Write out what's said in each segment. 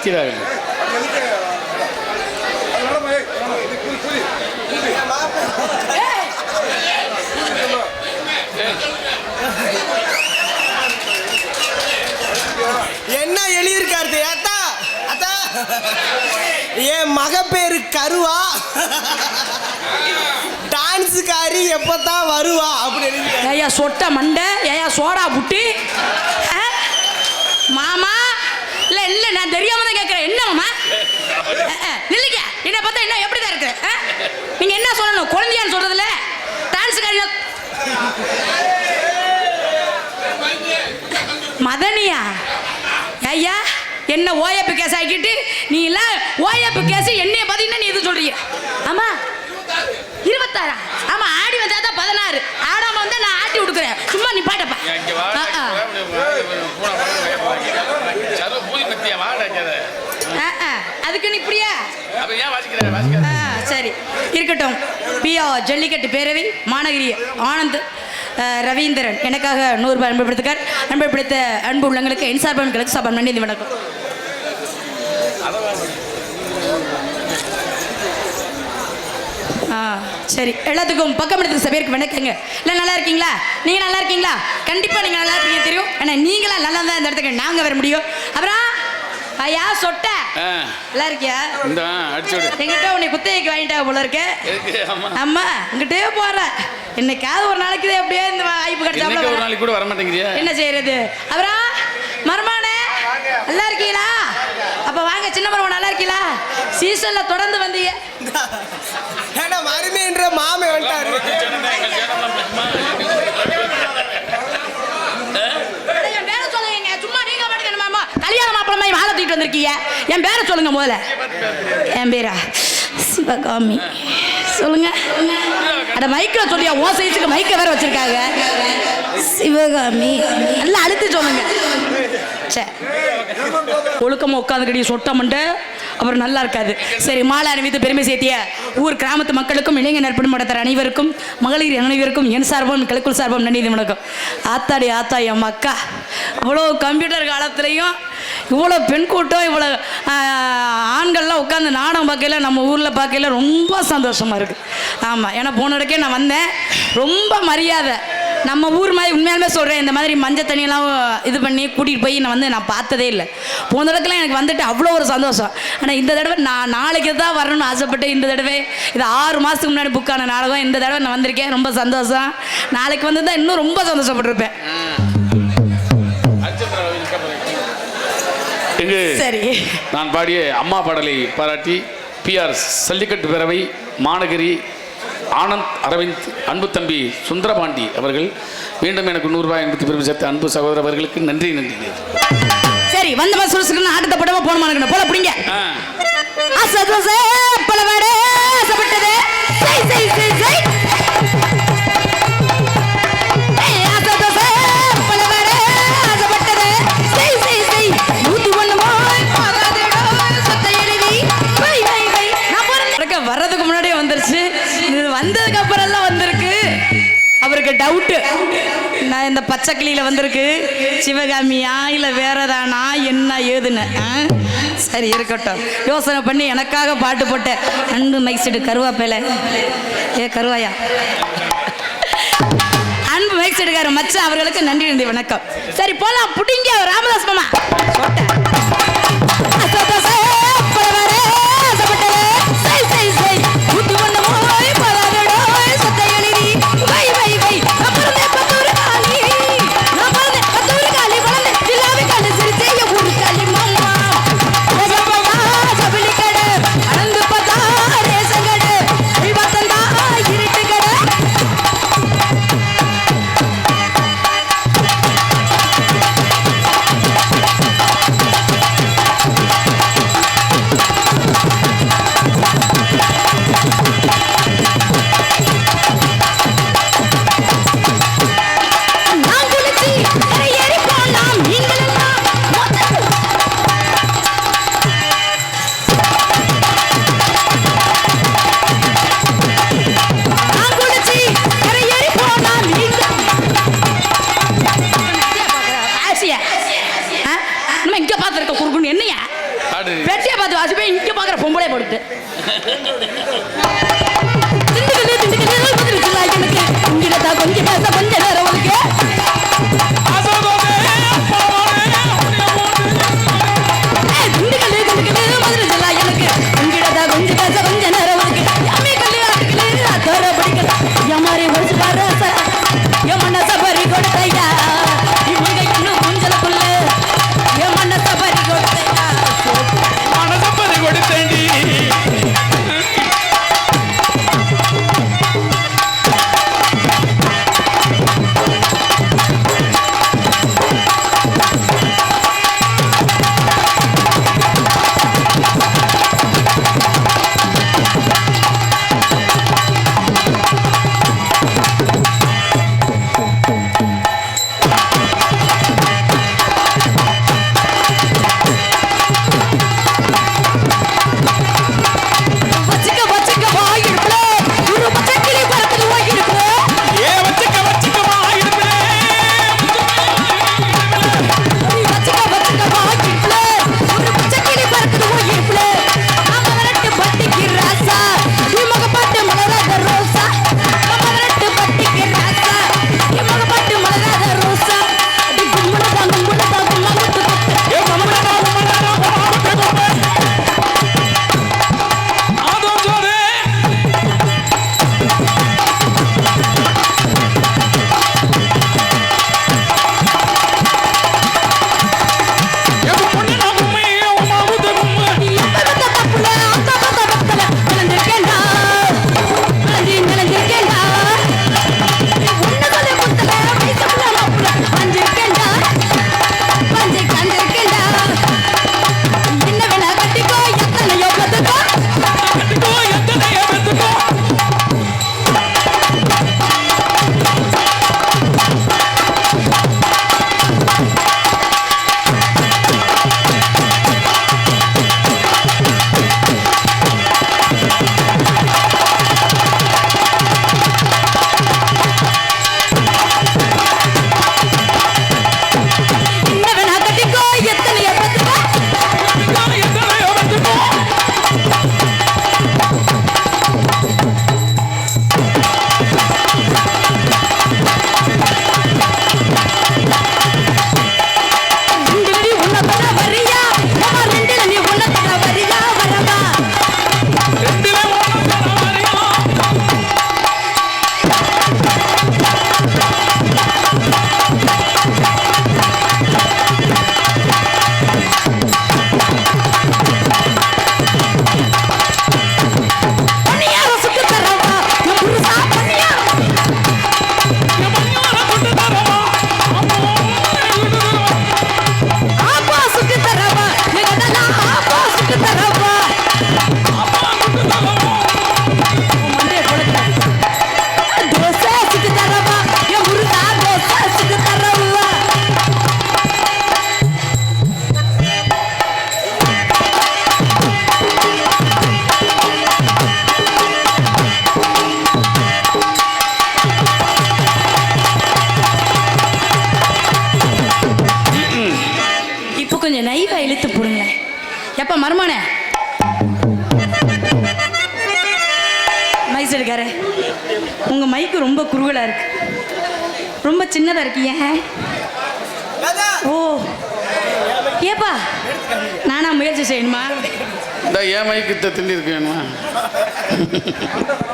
நிற்கிறார்கள். என்ன எழுதியிருக்காரு அத்தா? அத்தா என் மக பேரு கருவா, டான்ஸுக்காரி எப்பதான் வருவா அப்படின்னு. ஏயா சொட்ட மண்டை, ஏயா சோடா புட்டி மாமா. இல்லை இல்லை நான் தெரியாம தான் கேட்குறேன். என்ன மாமா நில்லுங்க, என்னை பார்த்தா என்ன எப்படி தான் இருக்கு? நீங்கள் என்ன சொல்லணும்? குழந்தையான்னு சொல்றதுல டான்ஸுக்காரி மதனியா? ஐயா என்ன ஓஏபி கேஸ் ஆக்கிட்டு நீ இல்ல ஓஏபி கேஸ் என்னைய பார்த்தீங்கன்னா நீ இது சொல்றீங்க. ஆமா 26. ஆமா ஆடி வந்தா தான் 16. ஆடாம வந்தா நான் ஆட்டி விடுக்கிறேன். சும்மா நீ பாட்டப்பா. அதுக்கு நீ இப்படியா? சரி இருக்கட்டும். பியா ஜல்லிக்கட்டு பேரவை மாநகரி ஆனந்த் ரவீந்திரன் எனக்காக 100 ரூபாய் அன்பு படுத்துக்கார். அன்பு பிடித்த அன்பு உள்ளங்களுக்கு என் சார்பர்களுக்கு சார்பாக நன்றி வணக்கம். சரி எல்லாத்துக்கும் பக்கம் எடுத்து சபைக்கு வணக்கங்க. இல்லை நல்லா இருக்கீங்களா? நீங்கள் நல்லா இருக்கீங்களா? கண்டிப்பாக நீங்கள் நல்லா இருப்பீங்க தெரியும். ஆனால் நீங்களாம் நல்லா தான் இந்த இடத்துக்கு நாங்கள் வர முடியும். அப்புறம் ஐயா சொட்ட நல்லா இருக்கியா? எங்கிட்ட உன்னை குத்தகைக்கு வாங்கிட்டா போல இருக்க. ஆமா இங்கிட்டே போற. என்னைக்காவது ஒரு நாளைக்கு அப்படியே இந்த வாய்ப்பு கிடைச்சா ஒரு நாளைக்கு கூட வர மாட்டேங்கிறியா? என்ன செய்யறது? அப்புறம் மருமானே நல்லா இருக்கீங்களா? அப்ப வாங்க சின்ன மருமன் நல்லா இருக்கீங்களா? சீசன்ல தொடர்ந்து வந்தீங்க. மருமைன்ற மாமே வந்துட்டாரு. கல்யாண மாப்பிள்ளை மாலை தூக்கிட்டு வந்திருக்கீங்க. என் பேரை சொல்லுங்க முதல்ல. என் பேரா சிவகாமி. சொல்லுங்க. அட மைக்ல சொல்லியா? ஓ சைஸுக்கு மைக்க வேற வச்சிருக்காங்க. சிவகாமி நல்லா அழுத்து சொல்லுங்க. சரி ஒழுக்கமா உட்காந்துக்கடி சொட்டமண்ட அப்புறம் நல்லா இருக்காது. சரி மாலை அணிவித்து பெருமை சேர்த்திய ஊர் கிராமத்து மக்களுக்கும் இளைஞர் நற்பணி மடத்தர் அனைவருக்கும் மகளிர் அனைவருக்கும் என் சார்பம் கிழக்குள் சார்பம் நன்றி வணக்கம். ஆத்தாடி ஆத்தா என் அக்கா இவ்வளோ கம்ப்யூட்டர் காலத்துலேயும் இவ்வளோ பெண் கூட்டம் இவ்வளோ ஆண்கள்லாம் உட்காந்து நாடகம் பார்க்கல நம்ம ஊரில் பார்க்கல ரொம்ப சந்தோஷமாக இருக்குது. ஆமாம் ஏன்னா போன இடக்கே நான் வந்தேன். ரொம்ப மரியாதை. நம்ம ஊர் மாதிரி உண்மையாலுமே சொல்கிறேன். இந்த மாதிரி மஞ்சள் தண்ணியெல்லாம் இது பண்ணி கூட்டிகிட்டு போய் நான் பார்த்ததே இல்லை. போன தடவைக்கெல்லாம் எனக்கு வந்துட்டு அவ்வளோ ஒரு சந்தோஷம். ஆனால் இந்த தடவை நான் நாளைக்கு தான் வரணும்னு ஆசைப்பட்டு இந்த தடவை இது 6 மாதத்துக்கு முன்னாடி புக்கான நாடகம். இந்த தடவை நான் வந்திருக்கேன். ரொம்ப சந்தோஷம். நாளைக்கு வந்து தான் இன்னும் ரொம்ப சந்தோஷப்பட்டிருப்பேன். சரி நான் பாடிய அம்மா பாடலை பாராட்டி பிஆர் ஜல்லிக்கட்டு பேரவை மாநகரி ஆனந்த் அரவிந்த் அன்பு தம்பி சுந்தரபாண்டி அவர்கள் மீண்டும் எனக்கு 100 ரூபாய் என்பது பெருமை சேர்த்த அன்பு சகோதரர் அவர்களுக்கு நன்றி. நன்றி. சரி வந்த மாசம் ஆட்டத்தை படமா போனமா போல பிடிங்க. வர்றதுக்கு முன்னாடியே வந்துருச்சு. வந்ததுக்கு அப்புறம் எல்லாம் வந்திருக்கு. அவருக்கு டவுட்டு நான் இந்த பச்சைக்கிளியில் வந்திருக்கு சிவகாமியா இல்லை வேறதானா என்ன ஏதுன்னு. சரி இருக்கட்டும் யோசனை பண்ணி எனக்காக பாட்டு போட்டேன். அன்பு மைக்ஸிடு கருவாப்பேல கருவாயா அன்பு மைக்ஸிடுக்கார மச்ச அவர்களுக்கு நன்றி நன்றி வணக்கம். சரி போலாம் புடிங்க ராமதாஸ் மாமா. இழுத்து போடுங்க. எப்ப மருமானே மைஸ் எடுக்காரு, உங்க மைக்கு ரொம்ப குறுகலா இருக்கு, ரொம்ப சின்னதா இருக்கு. ஏன்? ஓ ஏப்பா நானா முயற்சி செய்யணுமா? இந்த ஏன் மைக்கு திண்டி இருக்கேன்.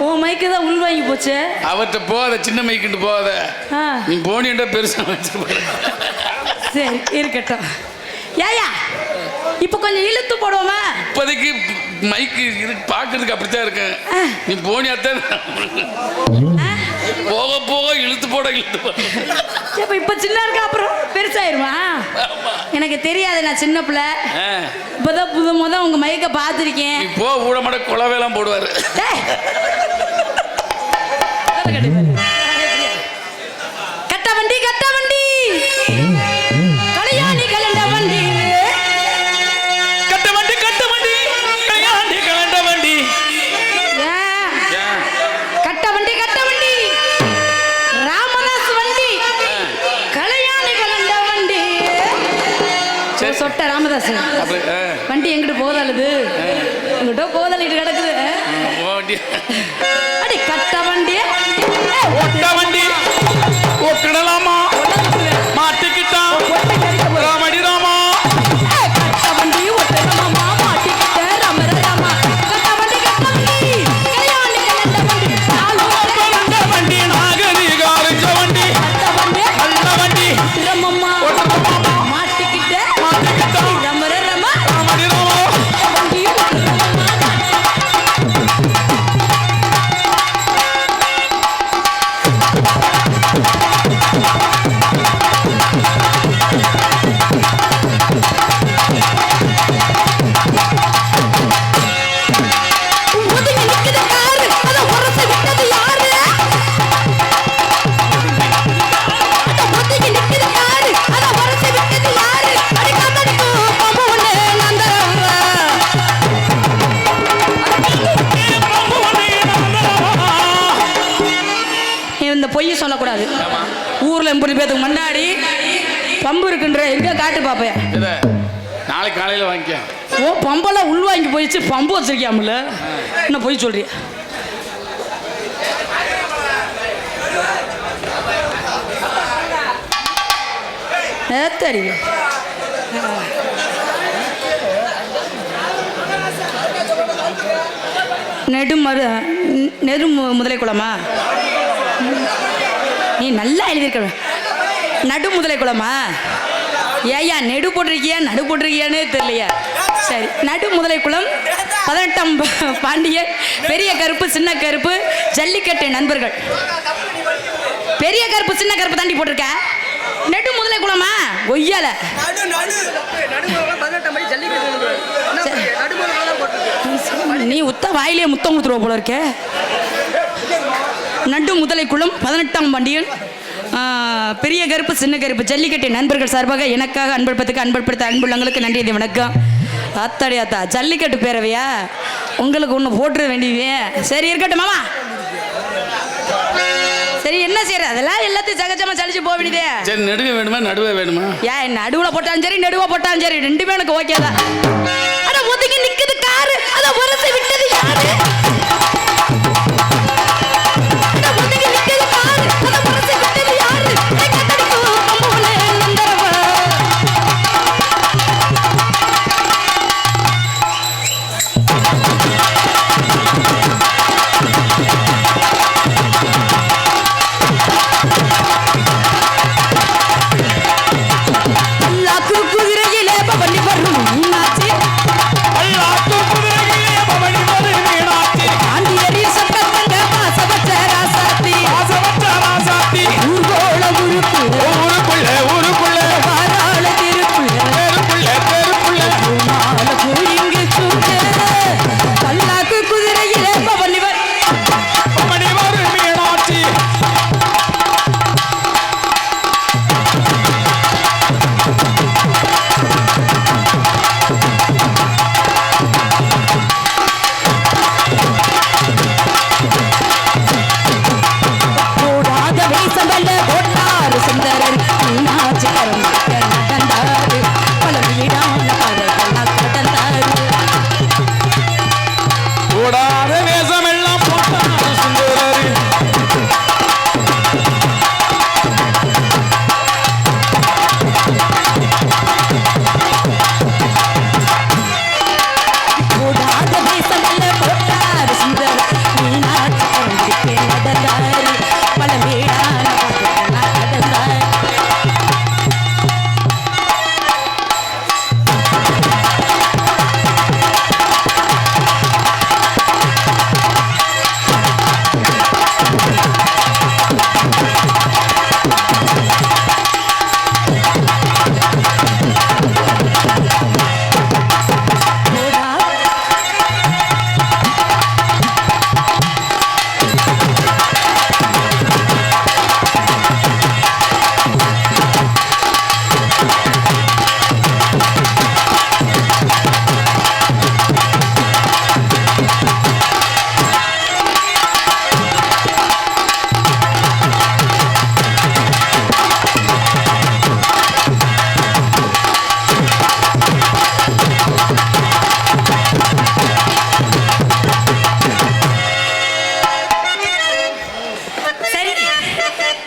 ஓ மைக்கு தான் உள்வாங்கி போச்சு. அவர்கிட்ட போகாத, சின்ன மைக்குட்டு போகாத. நீ போனியண்டா பெருசா வச்சு. சரி இருக்கட்டும். ஏயா இப்ப கொஞ்சம் இழுத்து போடுவோமா? இப்போதைக்கு மைக்கு பாக்குறதுக்கு அப்படித்தான் இருக்கு. நீ போனியாத்தான் போக போக இழுத்து போட இழுத்து போட. இப்ப சின்ன இருக்கா அப்புறம் பெருசாயிருமா? எனக்கு தெரியாது, நான் சின்ன பிள்ளை. இப்பதான் முத உங்க மைக்க பாத்திருக்கேன். இப்போ ஊட மாட குலவேலாம் போடுவாரு. கட்ட வண்டி கட்ட வண்டி கல்யாணி கலண்ட வண்டி, கட்ட வண்டி கட்ட வண்டி கல்யாணி கலண்ட வண்டி, கட்ட வண்டி கட்ட வண்டி ராமதாஸ் வண்டி கல்யாணி கலண்ட வண்டி. சொட்ட ராமதாஸ் வண்டி எங்கிட்டு போதலுது, எங்கிட்ட போதலிட்டு கிடக்குது. அடி கட்ட வண்டி ஒட்ட வண்டி ஒட்டலாமா மாட்டிக்கிட்டா ராமடி ராமா. கட்ட வண்டி ஒட்டலாமா மாட்டிக்கிட்ட ராம ராமா. கட்ட வண்டி கல்யாணி கலண்ட வண்டி கட்ட வண்டி நாகரிக அரைஞ்ச வண்டி, கட்ட வண்டி நல்ல வண்டி ரமம்மா மாட்டிக்கிட்ட ராம ராமா ராமடி ராமா. வண்டி பொய் சொல்லக்கூடாது. ஊர்ல 80 பேருக்கு முன்னாடி பம்பு இருக்குன்ற எங்க காட்டு பாப்பையா? நாளைக்கு காலையில வாங்கிக்க. ஓ பம்பெல்லாம் உள் வாங்கி போயிடுச்சு, பம்பு வச்சிருக்கியாமல என்ன பொய் சொல்றிய? தெரியும் நெடு முதலை குளமா? நீ நல்லா எழுதியிருக்க. நடு முதலை குளமா? ஏயா நெடு போட்டிருக்கியா நடு போட்டிருக்கியானே தெரியலையா? சரி, நடு முதலை குளம் 18ஆம் பாண்டியர், பெரிய கருப்பு சின்ன கருப்பு ஜல்லிக்கட்டு நண்பர்கள். பெரிய கருப்பு சின்ன கருப்பு தாண்டி போட்டிருக்க. நெடு முதலை குளமா? ஒய்யால நீ உத்த வாயிலே முத்தம் கொடுத்துருவ போல இருக்க. நடு முதலை குளம் 18ஆம் பாண்டியன், பெரிய கருப்பு சின்ன கருப்பு ஜல்லிக்கட்டு நண்பர்கள் சார்பாக எனக்காக அன்படுத்த அன்புள்ளங்களுக்கு நன்றி, வணக்கம். அத்தாடி அத்தா ஜல்லிக்கட்டு பேரவையா? உங்களுக்கு ஒன்று போட்டுற வேண்டியது. சரி இருக்கட்டும் மாமா. சரி என்ன செய்யற, அதெல்லாம் எல்லாத்தையும் சகஜமா சலிச்சு போக வேண்டியதே. சரி நடுவே வேணுமா நடுவே வேணுமா? ஏன் நடுவுல போட்டாலும் சரி நடுவா போட்டாலும் சரி, ரெண்டுமே எனக்கு ஓகே தான். அட ஒதுங்கி நிக்குது காரு, அத உரசி விட்டது யாரு? அட ஒதுங்கி நிக்குது காரு, தேசமல்ல கோட்டாறு சுந்தரர் மீனாட்சி கரம்பிக்க நடந்தாரு பல வீடான கதைகள்லாம் கடந்தாரு ஓடாத வேஷமெல்லாம் போட்டாரு சுந்தரரு ஓடாத தேசமல்ல கோட்டாறு சுந்தரர் மீனாட்சி கரம்பிக்க நடந்தாரு பல வீடான கதைகள்லாம் கடந்தாரு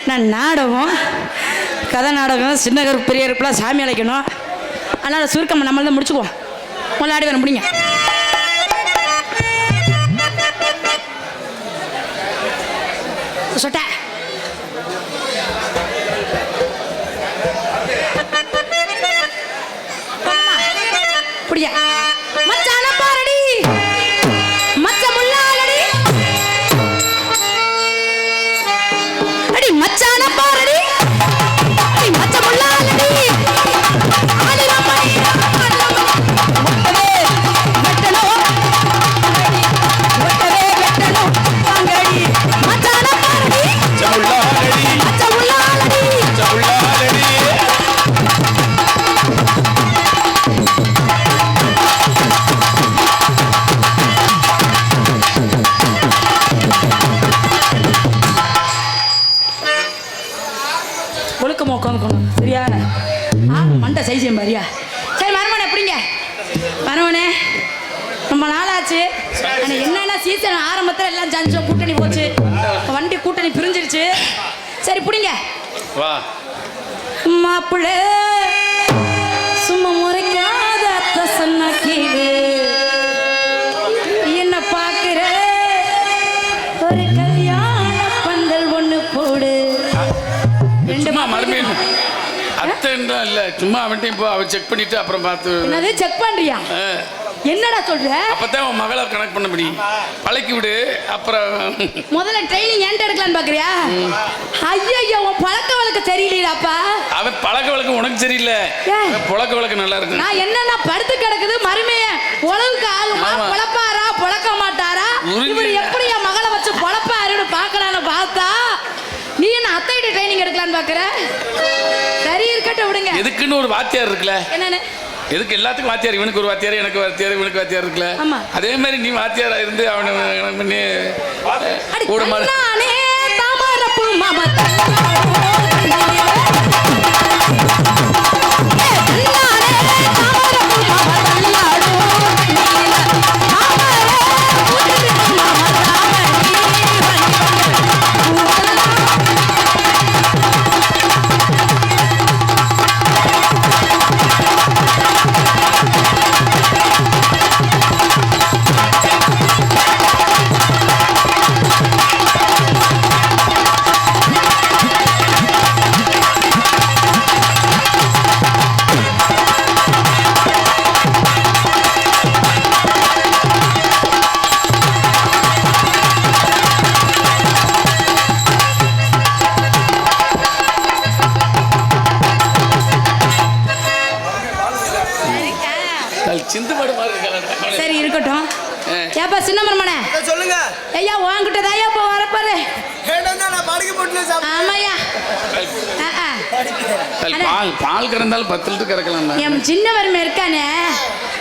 நான் நாடகம் கதை நாடகம் சின்ன கருப்பு பெரிய கருப்புலாம் சாமி அழைக்கணும் அதனால் சுருக்கம் நம்மள தான் முடிச்சுக்குவோம் முன்னாடி வர முடியுங்க சொட்ட புடியா மச்சான பாரடி மச்ச முள்ளாலடி அடி மச்சான பாரடி அடி மச்ச முள்ளாலடி ஆலிரம்மை ஒட்டவே வெட்டனோ ஒட்டவே வெட்டனோ வாங்கடி மச்சான பாரடி சவுள்ளாலடி மச்ச முள்ளாலடி சவுள்ளாலடி ஒழுக்கமா உட்காந்துக்கணும் சரியா மண்டை சைசியம் பாரியா சரி மருமனை எப்படிங்க மருமனே ரொம்ப நாளாச்சு ஆனால் என்னென்ன சீசன் ஆரம்பத்தில் எல்லாம் ஜஞ்சம் கூட்டணி போச்சு வண்டி கூட்டணி பிரிஞ்சிருச்சு சரி பிடிங்க வா மாப்பிள்ளை சும்மா முறைக்காத அத்தை சொன்ன கீழே என்ன பார்க்குற ஒரு கல்யாண பந்தல் ஒன்று போடு சும்மா மறுமையும் அத்தைன்றா இல்ல சும்மா அவன்கிட்ட இப்போ அவ செக் பண்ணிட்டு அப்புறம் பார்த்து என்னது செக் பண்றியா என்னடா சொல்ற அப்பதான் உன் மகளை கனெக்ட் பண்ண முடியும் பழக்கி விடு அப்புறம் முதல்ல ட்ரைனிங் ஏன்ட்ட எடுக்கலான்னு பாக்குறியா ஐயோ உன் பழக்க வழக்கம் சரியில்லையாப்பா அவன் பழக்க வழக்கம் உனக்கு சரியில்லை ஏன்? அவன் பழக்க வழக்கம் நல்லா இருக்கு நான் என்னன்னா படுத்து கிடக்குது மருமைய உழவுக்கு ஆகுமா ஆமா. பொழப்பாரா பொழக்க மாட்டாரா உருண்டு. இவர் எப்படி என் மகளை வச்சு பொழப்பாருன்னு பார்க்கலான்னு பார்த்தா நீ என்ன அத்தைகிட்ட ட்ரைனிங் எடுக்கலான்னு பாக்குற சரி இருக்கட்டும் விடுங்க எதுக்குன்னு ஒரு வாத்தியார் இருக்குல்ல என்னன்னு எதுக்கு எல்லாத்துக்கும் வாத்தியார் இவனுக்கு ஒரு வாத்தியார் எனக்கு வாத்தியார் இவனுக்கு வாத்தியார் இருக்குல்ல ஆமா. அதே மாதிரி நீ வாத்தியாரா இருந்து அவனை கணக்கு பண்ணி அடி கூட மாடு தன்னானே தாமரப்பூ மாமா தன்னானே தாமரப்பூ மாமா தன்னாடு நீல மாமரே பூஜித்து மாமா தாமணி சிந்து மாடு மாதிரி இருக்கலாம் சரி இருக்கட்டும் ஏப்பா சின்ன மருமனே அத்தை சொல்லுங்க ஐயா உன்கிட்ட தாயா இப்போ வரப்பாரு கேட்டா நான் படுக்க போட்டு ஆமாய்யா பால் பால் கறந்தாலும் 10 லிட்டர் கறக்கலாம் என் சின்ன மருமை இருக்கானே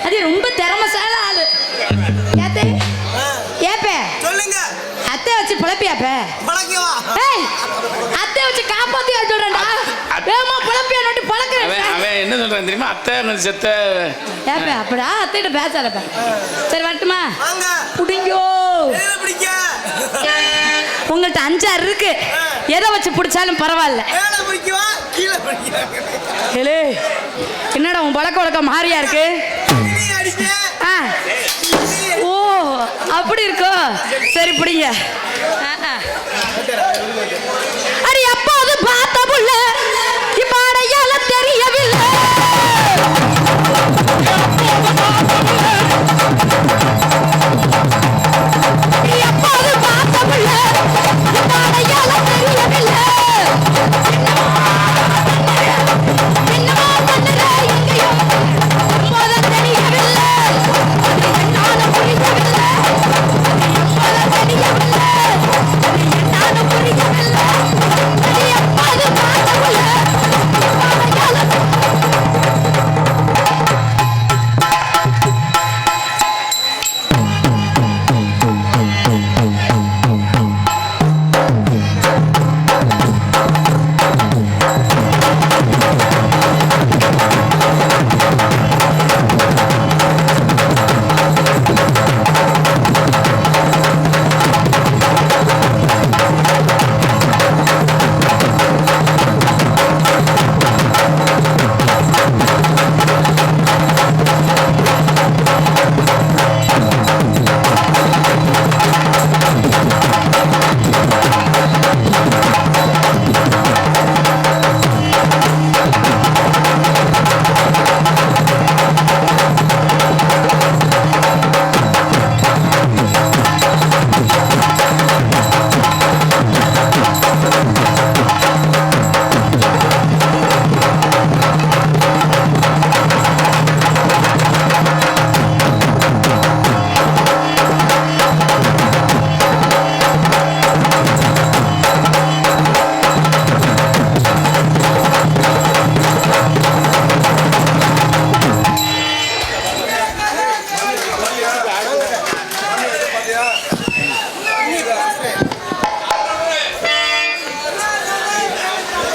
அது ரொம்ப திறமசால ஆளு ஏத்தே ஏப்பே சொல்லுங்க அத்தை வச்சு பிழைப்பியாப்ப பழக்கவா ஏய் அத்தை வச்சு வச்சு காப்பாத்தி சொல்றேன்டா. வேமா புலப்பியா நோட்டி பழக்கிறேன். அவன் என்ன சொல்றான் தெரியுமா? அத்தை செத்த. ஏப்ப அப்படிடா அத்தைகிட்ட பேசாதப்ப. சரி வரட்டுமா? வாங்க. புடிங்கோ. எதுல பிடிக்க? உங்கள்ட்ட 5-6 இருக்கு. எதை வச்சு பிடிச்சாலும் பரவாயில்ல. மேல பிடிக்கவா கீழே பிடிக்க? ஏலே என்னடா உன் பழக்க வழக்கம் மாறியா இருக்கு? நீ அடிக்க. ஆ ஓ அப்படி இருக்கோ? சரி பிடிங்க. அடி அப்பா அது பார்த்த புள்ள இப்ப அடையாள தெரியவில்லை. அப்பா அது பார்த்த புள்ள இப்ப அடையாள தெரியவில்லை. என்னமா பண்ணுற எங்கேயோ போத தெரியவில்லை. என்னாலும் புரியவில்லை. போத தெரியவில்லை. என்னாலும் புரியவில்லை. அப்பா அது பார்த்த புள்ள இப்ப அடையாள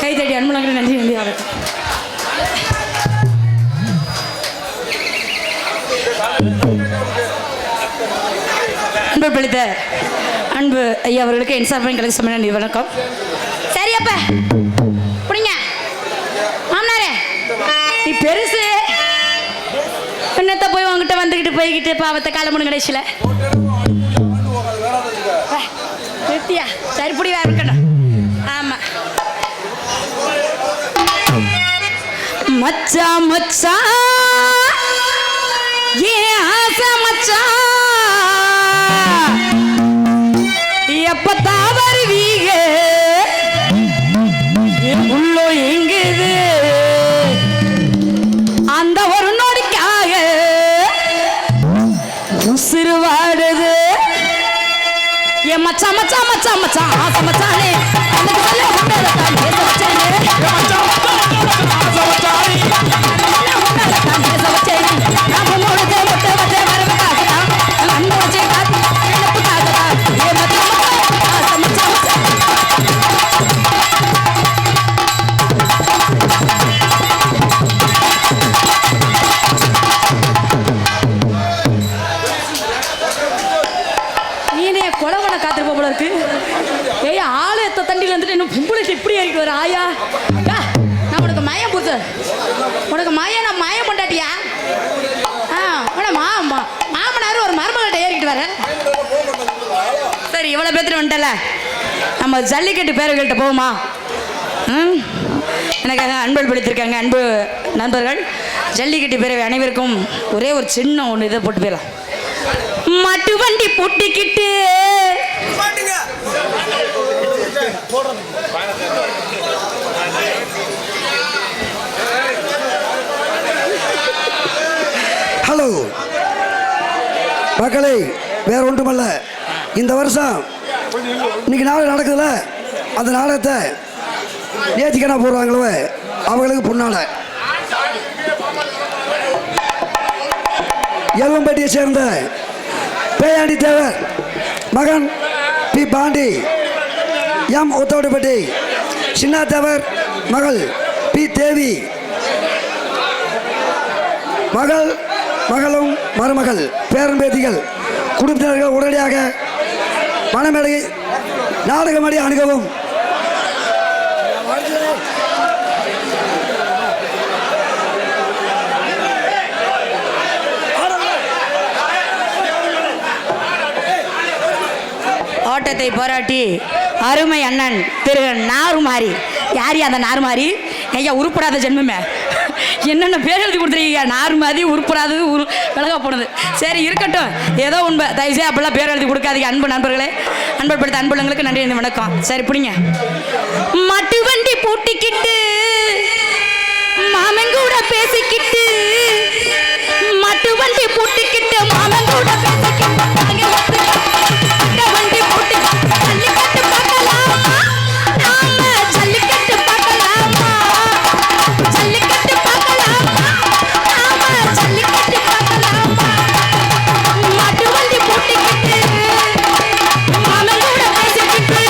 கைதடி அன்புலங்கள் நன்றி நன்றி வணக்கம். அன்பு பிடித்த அன்பு ஐயா அவர்களுக்கு என் சார்பில் எனக்கு சம நன்றி வணக்கம். சரி அப்ப புடிங்க மாமனாரே நீ பெருசு என்னத்த போய் உங்ககிட்ட வந்துக்கிட்டு போய்கிட்டு பாவத்தை காலமுன்னு கடைசியில் நிறுத்தியா சரி புடி வேற இருக்கணும். ஆமா மச்சான் மச்சான் ஏ ஆசை மச்சான் எப்பத்தான் வருவீங்க உள்ளோ எங்குது அந்த ஒரு நொடிக்காக உசிறு வாடுது. என் மச்சான் மச்சான் மச்சான் மச்சான் ஆசை மச்சானே அந்த கல்ல முன்னாலதான் பேச வச்சேனே. நீனே கொலவனை காத்திருப்ப போல இருக்கு. ஏய் ஆளு எத்த தண்டியில் வந்துட்டு இன்னும் பொம்பளைட்டு இப்படி ஏறிட்டு வர ஆயா. நான் உனக்கு மயம் புது உனக்கு மயம் நான் மயம் கொண்டாட்டியா? மாமனார் ஒரு மருமகிட்ட ஏறிக்கிட்டு வர. சரி இவ்வளோ பேத்துட்டு வந்துட்டல நம்ம ஜல்லிக்கட்டு பேரர்கள்ட்ட போகுமா? எனக்காக அன்பு பிடித்திருக்காங்க அன்பு நண்பர்கள். ஜல்லிக்கட்டு பேரவை அனைவருக்கும் ஒரே ஒரு சின்ன ஒன்று இதை போட்டு போயிடலாம். மாட்டு வண்டி பூட்டிக்கிட்டு ஹலோ மக்களே, வேற ஒன்றுமல்ல, இந்த வருஷம் இன்னைக்கு நாடகம் நடக்குதுல்ல, அந்த நாடகத்தை நேத்திக்கனா போடுறாங்களோ அவங்களுக்கு பொன்னால எல்வம்பட்டியை சேர்ந்த பேயாண்டி தேவர் மகன் பி பாண்டி எம் உத்தவடிப்பட்டி சின்னாத்தவர் மகள் பி தேவி, மகளும் மருமகள் பேரன்பேத்திகள் குடும்பத்தினர்கள் உடனடியாக மணமேடை நாடகமடி அணுகவும். ஓட்டத்தை பாராட்டி அருமை அண்ணன் திரு நாருமாரி. யார் அந்த நாருமாரி? ஐயா உருப்படாத ஜென்மமே, என்னென்ன பேர் எழுதி கொடுத்துருக்கீங்க? நாருமாதி உருப்படாது, விலக போனது. சரி இருக்கட்டும், ஏதோ உண்மை. தயவுசெய்து அப்படிலாம் பேர் எழுதி கொடுக்காதீங்க. அன்பு நண்பர்களே, அன்புப்படுத்த அன்புள்ளங்களுக்கு நன்றி, வணக்கம். சரி பிடிங்க. மாட்டு வண்டி பூட்டிக்கிட்டு மாமன் கூட பேசிக்கிட்டு, மாட்டு வண்டி பூட்டிக்கிட்டு மாமன் கூட பேசிக்கிட்டு, வண்டி போட்டு ஜல்லிக்கட்டு பார்க்கலாமா? நாம ஜல்லிக்கட்டு பார்க்கலாமா? ஜல்லிக்கட்டு பார்க்கலாமா? நாம ஜல்லிக்கட்டு பார்க்கலாமா? மாட்டு வண்டி போட்டுக்கிட்டு மாமன் கூட பேசிக்கிட்டு,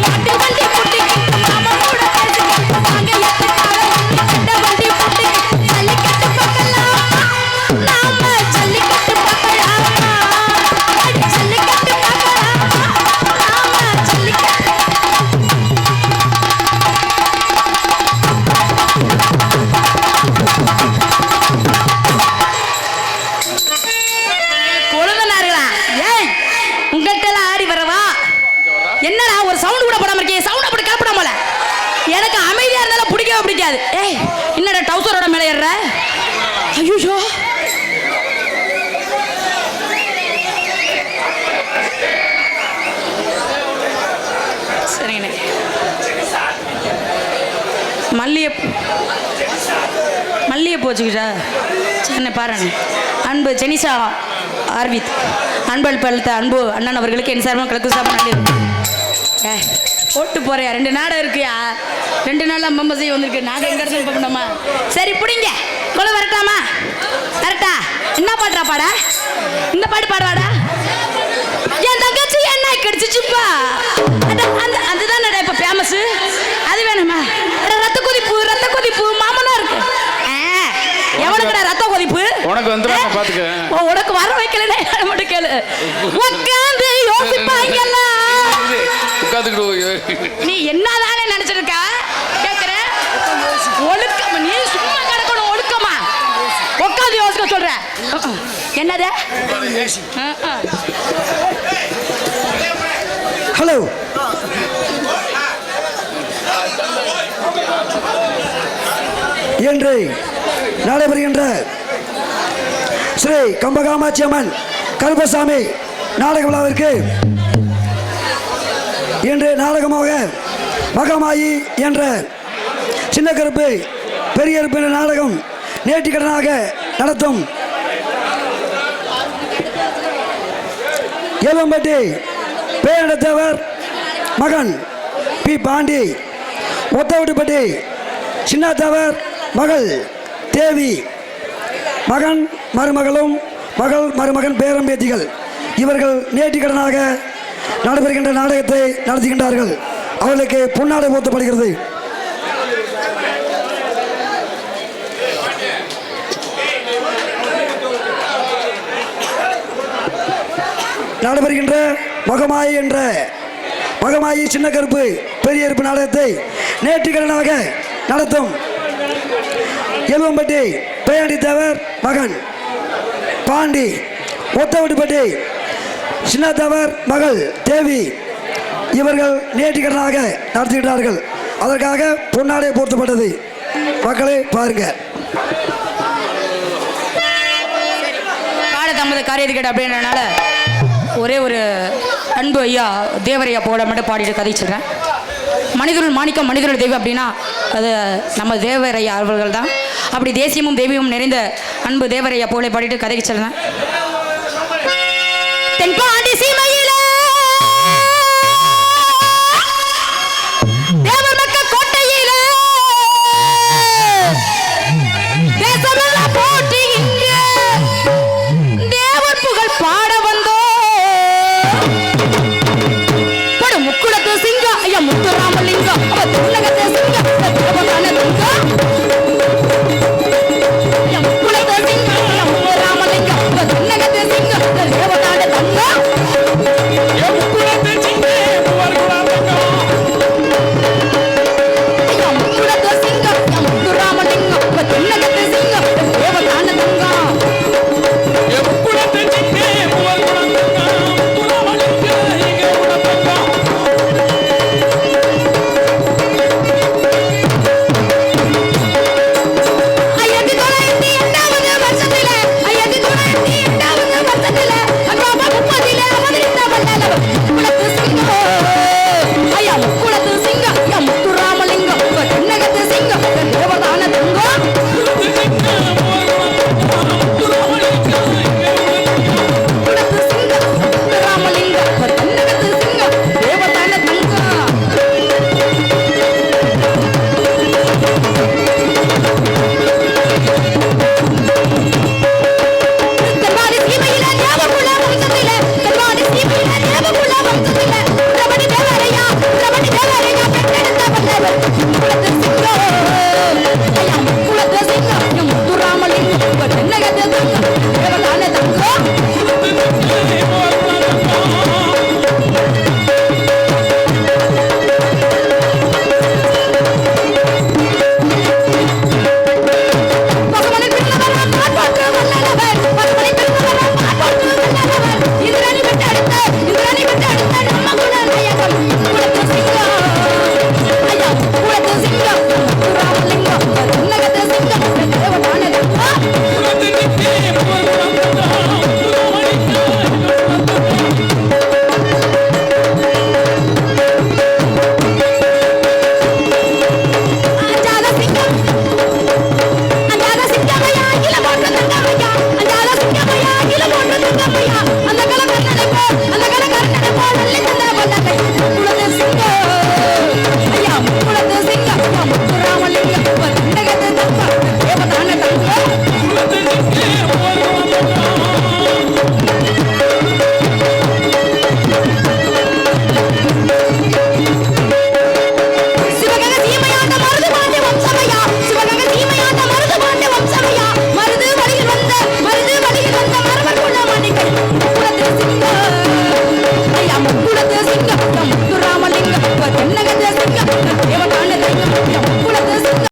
மாட்டு வண்டி போட்டுக்கிட்டு மாமன் கூட பேசிக்கிட்டு, நாங்க எத்தனை வண்டி போட்டுக்கிட்டு ஜல்லிக்கட்டு பார்க்கலாமா? நாம ஜல்லிக்கட்டு பார்க்கலாமா? ஜல்லிக்கட்டு பார்க்கலாமா? நாம ஜல்லிக்கட்டு. கொழுந்தனார்களா? ஏய், உங்கள்கிட்ட ஆடி வரவா? என்னடா ஒரு சவுண்ட் கூட போடாம இருக்கே? சவுண்ட் அப்படி கிளப்பிட போல. எனக்கு அமைதியா இருந்தாலும் பிடிக்கவே பிடிக்காது. ஏய், என்னடா டவுசரோட மேலே ஏறுற? ஐயோ, சரிங்கண்ணே. மல்லிகைப்பூ வச்சுக்கிட்டா சரிண்ணே, பாருண்ணே. அன்பு ஜெனிஷா ஆர்வித், அன்பு பழுத்த அன்பு அண்ணன் அவர்களுக்கு என் சார்பாக கிழக்கு சாப்பிட நன்றி. போட்டு போறியா? 2 நாடகம் இருக்குயா, 2 நாளில் மம்ப செய்ய வந்திருக்கு. நாடகம் எங்க இடத்துல பண்ணோமா? சரி பிடிங்க. கொலை வரட்டாமா? வரட்டா? என்ன பாடுறா பாட? இந்த பாட்டு பாடுவாடா? என் தங்கச்சி என்ன கிடைச்சிச்சுப்பா? அதுதான் இப்ப ஃபேமஸ். அது வேணுமா? ரத்த கொதிப்பு மாமனா இருக்கு. எவனுக்குடா ரத்த கொதிப்பு? உனக்கு வந்து பாத்துக்க. உனக்கு வர வைக்கலனே மட்டும் கேளு. உட்கார்ந்து யோசிப்பாங்கல்ல. நீ என்னதானே நினைச்சிருக்க? கேக்குற ஒழுக்கம். நீ சும்மா கிடக்கணும், ஒழுக்கமா உட்காந்து யோசிக்க சொல்ற. என்னது? ஹலோ, இன்று நடைபெறுகின்ற ஸ்ரீ கம்பகாமாட்சி அம்மன் கருப்பசாமி நாடக விழாவிற்கு இன்று நாடகமாக மகமாயி என்ற சின்ன கருப்பு பெரிய கருப்பு என்ற நாடகம் நேர்த்திக்கடனாக நடத்தும் ஏலம்பட்டி பேரண்டத்தேவர் மகன் பி பாண்டி, ஒத்தவட்டிப்பட்டி சின்னாத்தவர் மகள் தேவி, மகன் மருமகளும் மருமகன் பேரம்பேத்திகள் இவர்கள் நேர்த்திக்கடனாக நடைபெறுகின்ற நாடகத்தை நடத்துகின்றார்கள். அவர்களுக்கு பொன்னாடை போர்த்தப்படுகிறது. நடைபெறுகின்ற மகமாயி சின்ன கருப்பு பெரிய கருப்பு நாடகத்தை நேர்த்திக்கடனாக நடத்தும் எலுவம்பட்டி பேயாண்டி தேவர் மகன் பாண்டி, ஒத்தவட்டிப்பட்டி சின்னத்தவர் மகள் தேவி இவர்கள் நேர்த்திக்கடனாக நடத்துகிறார்கள். அதற்காக பொன்னாடை போர்த்தப்பட்டது. மக்களை பாருங்க. காலதாமத காரியத்தை கேட்ட அப்படின்றனால ஒரே ஒரு அன்பு ஐயா தேவரையா போட மட்டும் பாடிட்டு கதை சொல்கிறேன். மனிதர்கள் மாணிக்கம், மனிதர்கள் தெய்வம் அப்படின்னா அது நம்ம தேவரையா அவர்கள் தான். அப்படி தேசியமும் தெய்வமும் நிறைந்த அன்பு தேவரையா போல பாடிட்டு கதைக்கு சொல்கிறேன். தென்பாண்டி சீமையில தேவர் மக்க கோட்டையில தேசமெல்லாம் போட்டி இங்கே தேவர் புகழ் பாட வந்தோ படு முக்குளத்து சிங்கம் ஐயா முத்துராமலிங்கம் கொள்ளை உலக சிங்கம்